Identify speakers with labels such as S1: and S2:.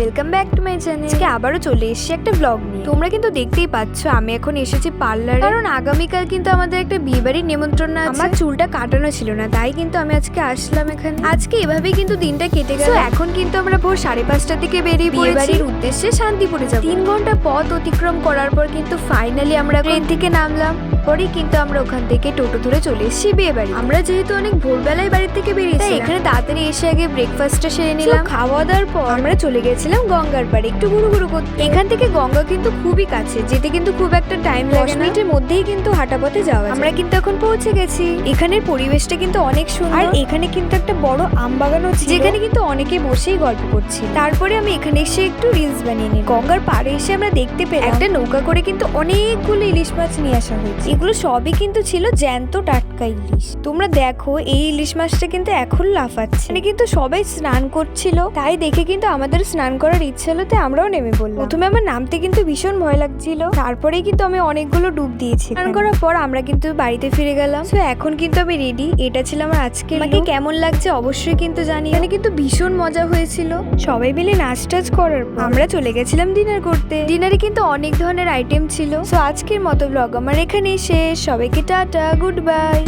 S1: Welcome back to my channel. আজকে আবারও চলে এসেছি একটা ব্লগ নিয়ে। তোমরা কিন্তু দেখতেই পাচ্ছ আমি এখন এসেছি পার্লারে, কারণ আগামীকাল কিন্তু আমাদের একটা বিয়ে বাড়ির নিমন্ত্রণ আছে। আমার চুলটা কাটানো ছিল না, তাই কিন্তু আমি আজকে আসলাম এখানে। আজকে এভাবেই কিন্তু দিনটা কেটে গেল। এখন কিন্তু আমরা ভোর 5:30টার দিকে বেরিয়ে বিয়ে বাড়ির উদ্দেশ্যে শান্তিপুরে যাব। 3 ঘন্টা পথ অতিক্রম করার পর কিন্তু ফাইনালি আমরা ট্রেন থেকে নামলাম। পরেই কিন্তু আমরা ওখান থেকে টোটো ধরে চলে এসেছি বিয়ে বাড়ি। আমরা যেহেতু অনেক ভোরবেলায় বাড়ি থেকে বেরিয়েছি, এখানে তাড়াতাড়ি এসে আগে ব্রেকফাস্টটা সেরে নিলাম। খাওয়া দাওয়ার পর আমরা চলে গেছিলাম গঙ্গার পাড়ে একটু ঘুরু করতে। এখান থেকে গঙ্গা কিন্তু খুবই কাছে, যেতে কিন্তু খুব একটা টাইম লাগে না, 10 মিনিটের মধ্যেই কিন্তু হাঁটা পথে যাওয়া যায়। আমরা কিন্তু এখন পৌঁছে গেছি। এখানের পরিবেশটা কিন্তু অনেক সুন্দর, আর এখানে কিন্তু একটা বড় আম বাগানও ছিল, যেখানে কিন্তু অনেকে বসেই গল্প করছে। তারপরে আমি এখানে এসে একটু রিলস বানিয়ে নিই। গঙ্গার পাড়ে এসে আমরা দেখতে পেলাম একটা নৌকা করে কিন্তু অনেকগুলো ইলিশ মাছ নিয়ে আসা হয়েছে। এগুলো সবই কিন্তু ছিল জ্যান্ত টাটকা ইলিশ। তোমরা দেখো এই ইলিশ মাছটা কিন্তু এখন লাফাচ্ছে। মানে কিন্তু সবাই স্নান করছিল, তাই দেখে কিন্তু আমাদের স্নান করার ইচ্ছে হলো, তাই আমরাও নেমে পড়লাম। প্রথমে আমার নামতে কিন্তু ভীষণ ভয় লাগছিল, তারপরেই কিন্তু আমি অনেকগুলো ডুব দিয়েছি। স্নান করার পর আমরা কিন্তু বাড়িতে ফিরে গেলাম। তো এখন কিন্তু আমি রেডি। এটা ছিল আমার আজকে। আমাকে কেমন লাগছে অবশ্যই কিন্তু জানি। এখানে কিন্তু ভীষণ মজা হয়েছিল, সবাই মিলে নাচ টাচ করার পর আমরা চলে গেছিলাম ডিনার করতে। ডিনারে কিন্তু অনেক ধরনের আইটেম ছিল। তো আজকের মতো ব্লগ আমার এখানেই শেষ। সবাইকে টাটা, গুড বাই।